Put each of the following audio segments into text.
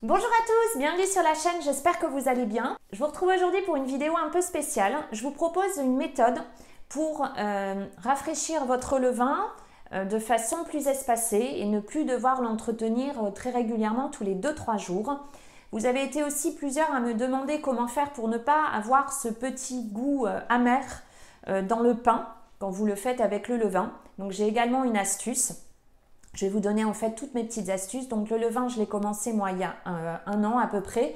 Bonjour à tous, bienvenue sur la chaîne, j'espère que vous allez bien. Je vous retrouve aujourd'hui pour une vidéo un peu spéciale. Je vous propose une méthode pour rafraîchir votre levain de façon plus espacée et ne plus devoir l'entretenir très régulièrement tous les 2-3 jours. Vous avez été aussi plusieurs à me demander comment faire pour ne pas avoir ce petit goût amer dans le pain quand vous le faites avec le levain. Donc j'ai également une astuce. Je vais vous donner en fait toutes mes petites astuces. Donc le levain, je l'ai commencé moi il y a un an à peu près,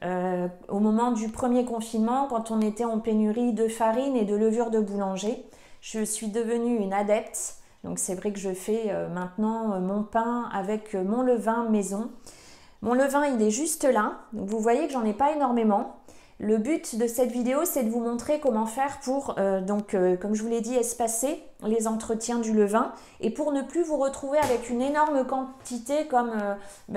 au moment du premier confinement, quand on était en pénurie de farine et de levure de boulanger. Je suis devenue une adepte. Donc c'est vrai que je fais maintenant mon pain avec mon levain maison. Mon levain, il est juste là. Donc vous voyez que j'en ai pas énormément. Le but de cette vidéo, c'est de vous montrer comment faire pour, comme je vous l'ai dit, espacer les entretiens du levain et pour ne plus vous retrouver avec une énorme quantité comme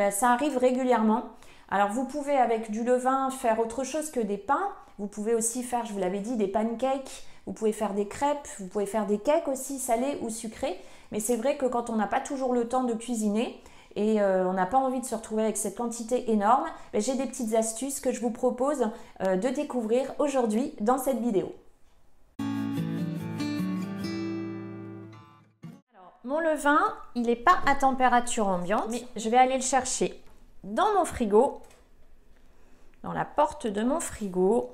ça arrive régulièrement. Alors vous pouvez avec du levain faire autre chose que des pains. Vous pouvez aussi faire, je vous l'avais dit, des pancakes. Vous pouvez faire des crêpes, vous pouvez faire des cakes aussi salés ou sucrés. Mais c'est vrai que quand on n'a pas toujours le temps de cuisiner, et on n'a pas envie de se retrouver avec cette quantité énorme, j'ai des petites astuces que je vous propose de découvrir aujourd'hui dans cette vidéo. Alors, mon levain, il n'est pas à température ambiante, mais je vais aller le chercher dans mon frigo, dans la porte de mon frigo.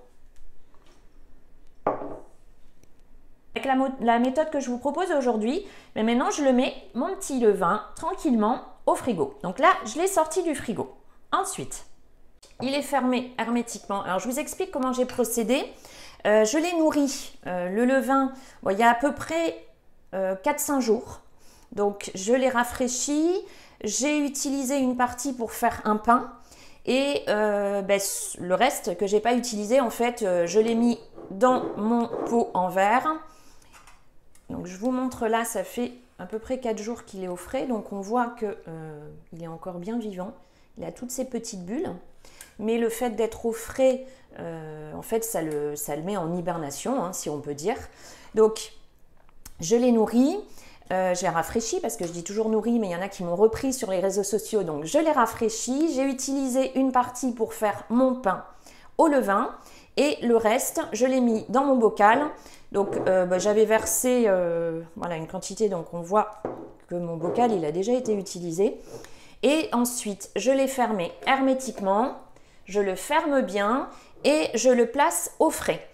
Avec la méthode que je vous propose aujourd'hui, mais maintenant je le mets, mon petit levain, tranquillement au frigo. Donc là, je l'ai sorti du frigo. Ensuite, il est fermé hermétiquement. Alors, je vous explique comment j'ai procédé. Je l'ai nourri, le levain, il y a à peu près 4-5 jours. Donc, je l'ai rafraîchi. J'ai utilisé une partie pour faire un pain. Et le reste que je n'ai pas utilisé, en fait, je l'ai mis dans mon pot en verre. Donc, je vous montre là, ça fait à peu près 4 jours qu'il est au frais, donc on voit qu'il est encore bien vivant. Il a toutes ces petites bulles, mais le fait d'être au frais, en fait, ça le met en hibernation, si on peut dire. Donc, je l'ai nourri, j'ai rafraîchi, parce que je dis toujours nourri, mais il y en a qui m'ont repris sur les réseaux sociaux, donc je l'ai rafraîchi. J'ai utilisé une partie pour faire mon pain au levain, et le reste, je l'ai mis dans mon bocal. Donc, j'avais versé une quantité, donc on voit que mon bocal, il a déjà été utilisé. Et ensuite, je l'ai fermé hermétiquement, je le ferme bien et je le place au frais.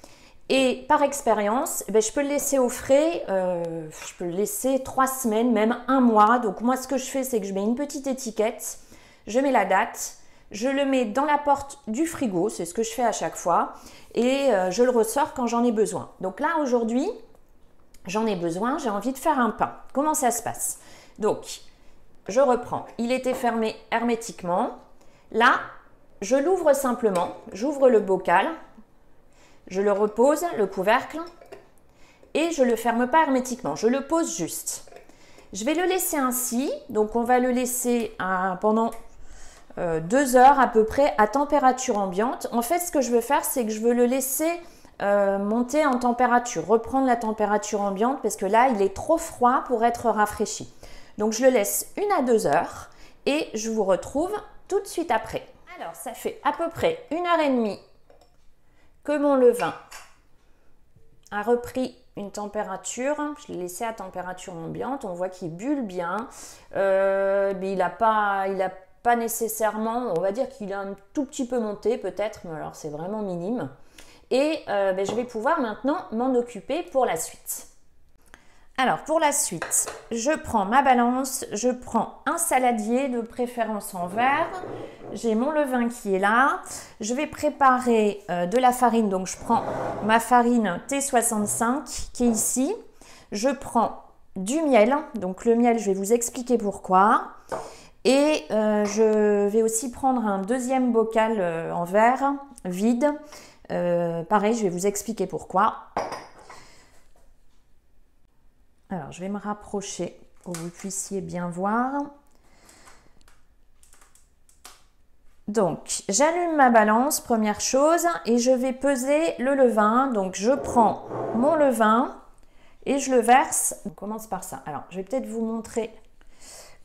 Et par expérience, je peux le laisser au frais, je peux le laisser 3 semaines, même 1 mois. Donc, moi, ce que je fais, c'est que je mets une petite étiquette, je mets la date, je le mets dans la porte du frigo, c'est ce que je fais à chaque fois, et je le ressors quand j'en ai besoin. Donc là, aujourd'hui, j'en ai besoin, j'ai envie de faire un pain. Comment ça se passe? Donc, je reprends. Il était fermé hermétiquement. Là, je l'ouvre simplement, j'ouvre le bocal, je le repose, le couvercle, et je ne le ferme pas hermétiquement, je le pose juste. Je vais le laisser ainsi, donc on va le laisser pendant 2 heures à peu près à température ambiante. En fait, ce que je veux faire, c'est que je veux le laisser monter en température, reprendre la température ambiante, parce que là, il est trop froid pour être rafraîchi. Donc, je le laisse 1 à 2 heures et je vous retrouve tout de suite après. Alors, ça fait à peu près 1h30 que mon levain a repris une température. Je l'ai laissé à température ambiante. On voit qu'il bulle bien, mais il n'a pas nécessairement, on va dire qu'il a un tout petit peu monté peut-être, mais alors c'est vraiment minime. Et je vais pouvoir maintenant m'en occuper pour la suite. Alors pour la suite, je prends ma balance, je prends un saladier de préférence en verre. J'ai mon levain qui est là. Je vais préparer de la farine, donc je prends ma farine T65 qui est ici. Je prends du miel, donc le miel, je vais vous expliquer pourquoi. Et je vais aussi prendre un deuxième bocal en verre vide. Pareil, je vais vous expliquer pourquoi. Alors, je vais me rapprocher pour que vous puissiez bien voir. Donc, j'allume ma balance, première chose, et je vais peser le levain. Donc, je prends mon levain et je le verse. On commence par ça. Alors, je vais peut-être vous montrer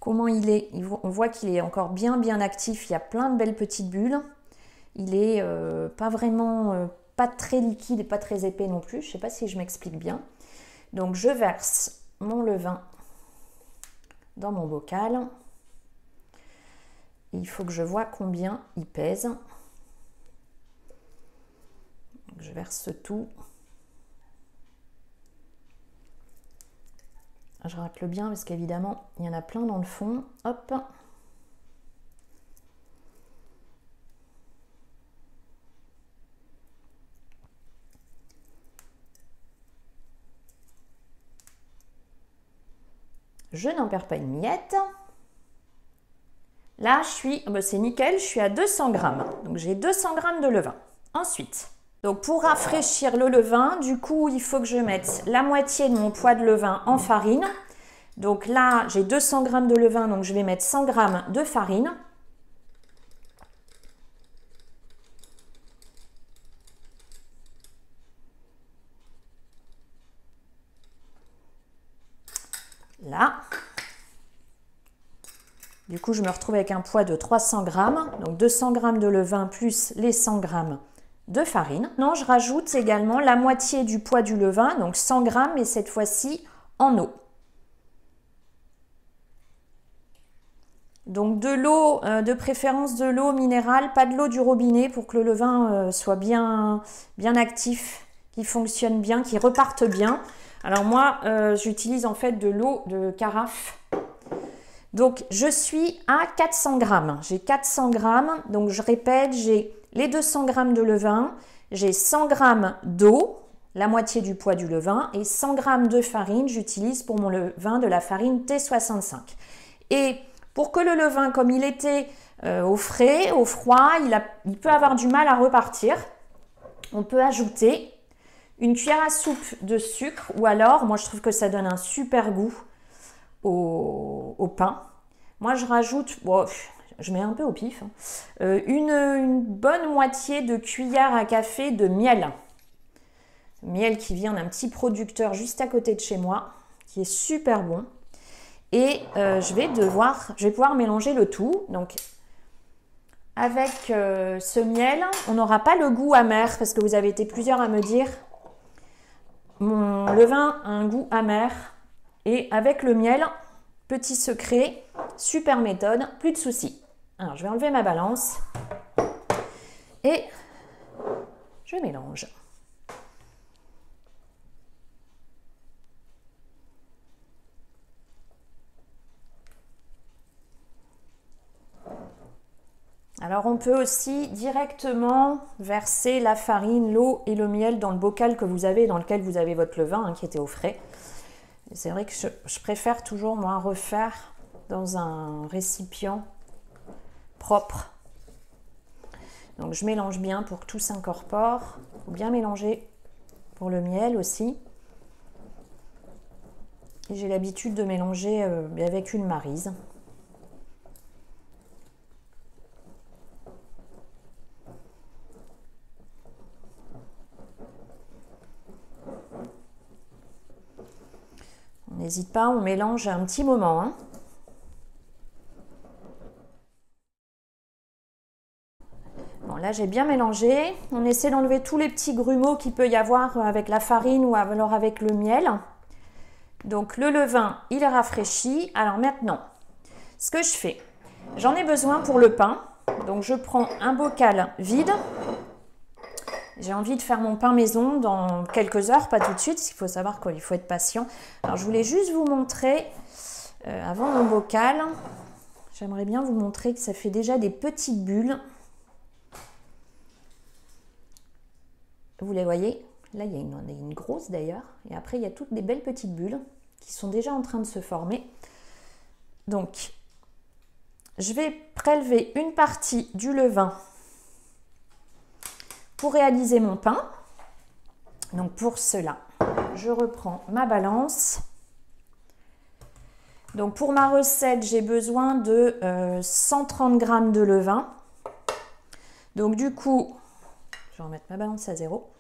comment il est. On voit qu'il est encore bien actif. Il y a plein de belles petites bulles. Il est pas vraiment, pas très liquide et pas très épais non plus. Je ne sais pas si je m'explique bien. Donc je verse mon levain dans mon bocal. Il faut que je vois combien il pèse. Donc, je verse tout. Je racle bien parce qu'évidemment, il y en a plein dans le fond. Hop. Je n'en perds pas une miette. Là, c'est nickel, je suis à 200 grammes. Donc, j'ai 200 grammes de levain. Ensuite, donc pour rafraîchir le levain, du coup, il faut que je mette la moitié de mon poids de levain en farine. Donc là, j'ai 200 grammes de levain, donc je vais mettre 100 grammes de farine. Là. Du coup, je me retrouve avec un poids de 300 grammes. Donc 200 grammes de levain plus les 100 grammes de farine. Non, je rajoute également la moitié du poids du levain, donc 100 grammes, mais cette fois-ci en eau. Donc de l'eau, de préférence de l'eau minérale, pas de l'eau du robinet pour que le levain soit bien actif, qu'il fonctionne bien, qu'il reparte bien. Alors moi, j'utilise en fait de l'eau de carafe. Donc je suis à 400 grammes. J'ai 400 grammes, donc je répète, j'ai les 200 grammes de levain, j'ai 100 grammes d'eau, la moitié du poids du levain, et 100 grammes de farine, j'utilise pour mon levain de la farine T65. Et pour que le levain, comme il était au frais, au froid, il peut avoir du mal à repartir, on peut ajouter une cuillère à soupe de sucre, ou alors, moi je trouve que ça donne un super goût au pain. Moi je rajoute, bon, je mets un peu au pif, une bonne moitié de cuillère à café de miel. Miel qui vient d'un petit producteur juste à côté de chez moi, qui est super bon. Et je vais pouvoir mélanger le tout. Donc avec ce miel, on n'aura pas le goût amer, parce que vous avez été plusieurs à me dire mon levain a un goût amer. Et avec le miel, petit secret, super méthode, plus de soucis. Alors, je vais enlever ma balance et je mélange. Alors, on peut aussi directement verser la farine, l'eau et le miel dans le bocal que vous avez, dans lequel vous avez votre levain, qui était au frais. C'est vrai que je préfère toujours, moi, refaire dans un récipient propre. Donc, je mélange bien pour que tout s'incorpore. Il faut bien mélanger pour le miel aussi. Et j'ai l'habitude de mélanger avec une maryse. On n'hésite pas, on mélange un petit moment. Hein. Bon, là, j'ai bien mélangé. On essaie d'enlever tous les petits grumeaux qu'il peut y avoir avec la farine ou alors avec le miel. Donc, le levain, il est rafraîchi. Alors maintenant, ce que je fais, j'en ai besoin pour le pain. Donc, je prends un bocal vide. J'ai envie de faire mon pain maison dans quelques heures, pas tout de suite, parce qu'il faut savoir qu'il faut être patient. Alors, je voulais juste vous montrer, avant mon bocal, j'aimerais bien vous montrer que ça fait déjà des petites bulles. Vous les voyez? Là, il y a une grosse d'ailleurs. Et après, il y a toutes des belles petites bulles qui sont déjà en train de se former. Donc, je vais prélever une partie du levain pour réaliser mon pain. Donc pour cela, je reprends ma balance. Donc pour ma recette, j'ai besoin de 130 g de levain. Donc du coup, je vais remettre ma balance à 0.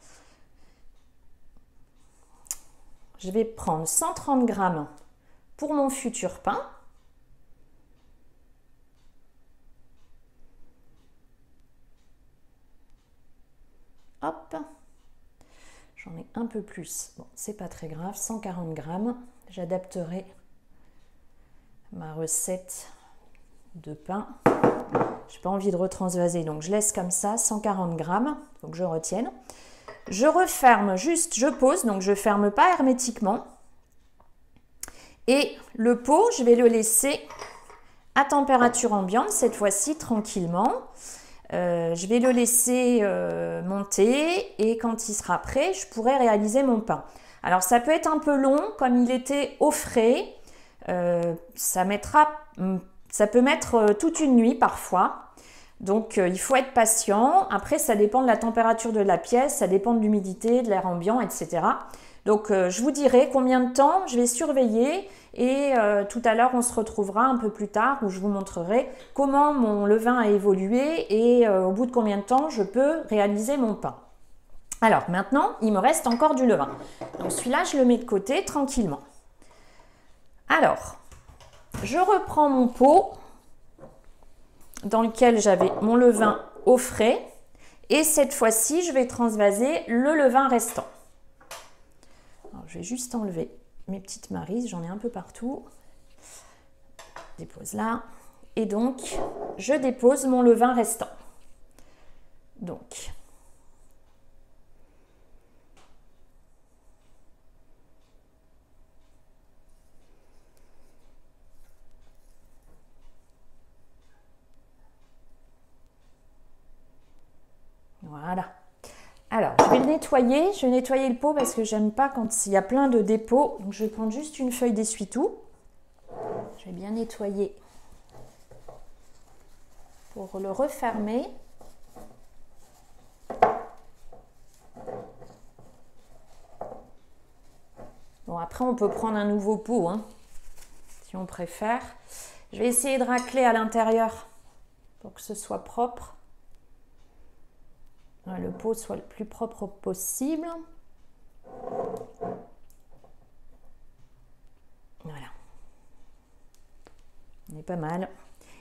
Je vais prendre 130 g pour mon futur pain. hop, j'en ai un peu plus. Bon, c'est pas très grave, 140 grammes. J'adapterai ma recette de pain. J'ai pas envie de retransvaser, donc je laisse comme ça, 140 grammes, faut que je retienne. Je referme juste, je pose, donc je ferme pas hermétiquement. Et le pot, je vais le laisser à température ambiante, cette fois-ci tranquillement. Je vais le laisser monter et quand il sera prêt, je pourrai réaliser mon pain. Alors ça peut être un peu long, comme il était au frais, ça peut mettre toute une nuit parfois. Donc il faut être patient. Après ça dépend de la température de la pièce, ça dépend de l'humidité, de l'air ambiant, etc. Donc je vous dirai combien de temps, je vais surveiller et tout à l'heure on se retrouvera un peu plus tard où je vous montrerai comment mon levain a évolué et au bout de combien de temps je peux réaliser mon pain. Alors maintenant il me reste encore du levain. Donc celui-là je le mets de côté tranquillement. Alors je reprends mon pot dans lequel j'avais mon levain au frais et cette fois-ci je vais transvaser le levain restant. Alors, je vais juste enlever mes petites marises, j'en ai un peu partout. Je dépose là et donc je dépose mon levain restant. Donc voilà. Alors, je vais le nettoyer. Je vais nettoyer le pot parce que j'aime pas quand il y a plein de dépôts. Donc, je vais prendre juste une feuille d'essuie-tout. Je vais bien nettoyer pour le refermer. Bon, après, on peut prendre un nouveau pot, hein, si on préfère. Je vais essayer de racler à l'intérieur pour que ce soit propre. Le pot soit le plus propre possible. Voilà. On est pas mal.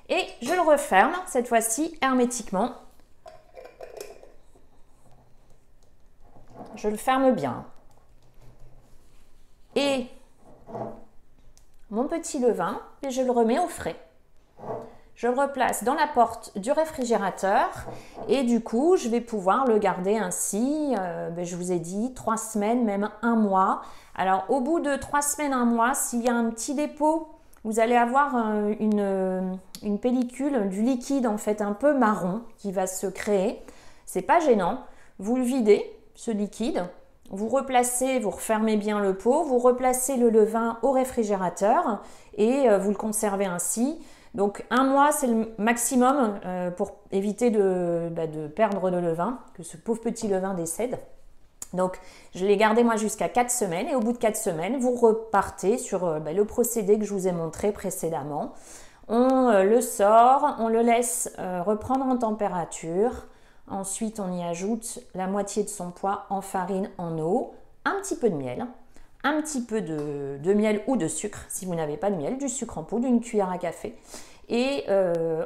Et je le referme, cette fois-ci, hermétiquement. Je le ferme bien. Et mon petit levain, et je le remets au frais. Je le replace dans la porte du réfrigérateur et du coup, je vais pouvoir le garder ainsi, je vous ai dit, 3 semaines, même 1 mois. Alors, au bout de 3 semaines, 1 mois, s'il y a un petit dépôt, vous allez avoir une pellicule, du liquide en fait un peu marron qui va se créer. C'est pas gênant. Vous le videz, ce liquide. Vous replacez, vous refermez bien le pot, vous replacez le levain au réfrigérateur et vous le conservez ainsi. Donc 1 mois, c'est le maximum pour éviter de perdre le levain, que ce pauvre petit levain décède. Donc je l'ai gardé moi jusqu'à 4 semaines et au bout de 4 semaines, vous repartez sur le procédé que je vous ai montré précédemment. On le sort, on le laisse reprendre en température. Ensuite, on y ajoute la moitié de son poids en farine, en eau, un petit peu de miel. Un petit peu de miel ou de sucre, si vous n'avez pas de miel, du sucre en poudre, une cuillère à café. Et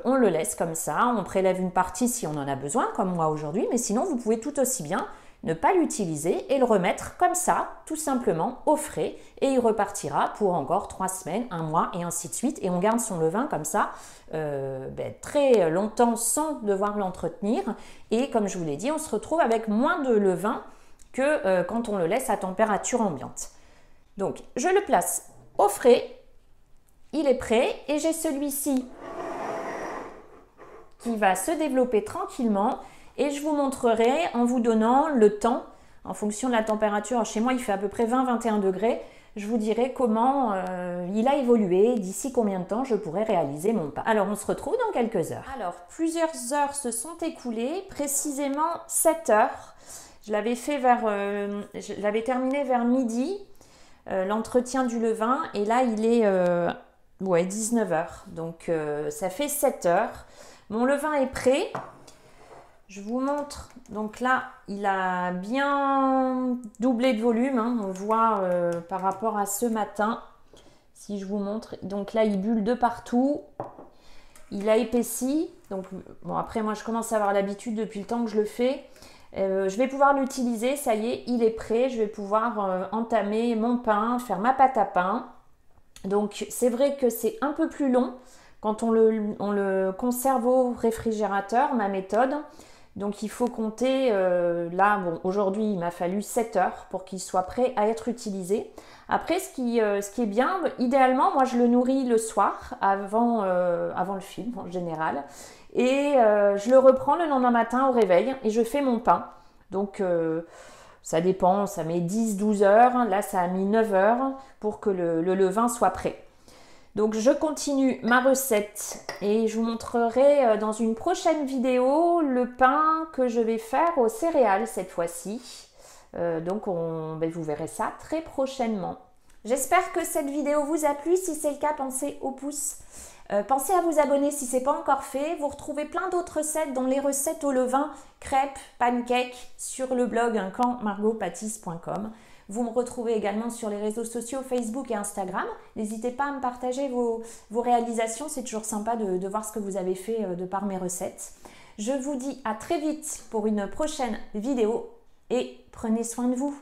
on le laisse comme ça, on prélève une partie si on en a besoin, comme moi aujourd'hui, mais sinon vous pouvez tout aussi bien ne pas l'utiliser et le remettre comme ça, tout simplement, au frais, et il repartira pour encore 3 semaines, 1 mois, et ainsi de suite. Et on garde son levain comme ça, très longtemps sans devoir l'entretenir. Et comme je vous l'ai dit, on se retrouve avec moins de levain que quand on le laisse à température ambiante. Donc, je le place au frais, il est prêt et j'ai celui-ci qui va se développer tranquillement et je vous montrerai en vous donnant le temps en fonction de la température. Chez moi, il fait à peu près 20-21 degrés. Je vous dirai comment il a évolué, d'ici combien de temps je pourrai réaliser mon pain. Alors, on se retrouve dans quelques heures. Alors, plusieurs heures se sont écoulées, précisément 7 heures. Je l'avais terminé vers midi. L'entretien du levain et là il est 19 heures, donc ça fait 7 heures. Mon levain est prêt, je vous montre. Donc là il a bien doublé de volume, hein. On voit par rapport à ce matin, si je vous montre, donc là il bulle de partout, il a épaissi. Donc bon, après moi je commence à avoir l'habitude depuis le temps que je le fais. Je vais pouvoir l'utiliser, ça y est, il est prêt. Je vais pouvoir entamer mon pain, faire ma pâte à pain. Donc c'est vrai que c'est un peu plus long quand on le conserve au réfrigérateur, ma méthode. Donc il faut compter, là, bon, aujourd'hui il m'a fallu 7 heures pour qu'il soit prêt à être utilisé. Après, ce qui est bien, idéalement, moi je le nourris le soir, avant le film en général. Et je le reprends le lendemain matin au réveil et je fais mon pain. Donc ça dépend, ça met 10-12 heures. Là, ça a mis 9 heures pour que le levain soit prêt. Donc je continue ma recette et je vous montrerai dans une prochaine vidéo le pain que je vais faire aux céréales cette fois-ci. Donc vous verrez ça très prochainement. J'espère que cette vidéo vous a plu. Si c'est le cas, pensez au pouce. Pensez à vous abonner si ce n'est pas encore fait. Vous retrouvez plein d'autres recettes, dont les recettes au levain, crêpes, pancakes, sur le blog uncanmargotpâtisse.com. Vous me retrouvez également sur les réseaux sociaux Facebook et Instagram. N'hésitez pas à me partager vos réalisations. C'est toujours sympa de voir ce que vous avez fait de par mes recettes. Je vous dis à très vite pour une prochaine vidéo et prenez soin de vous.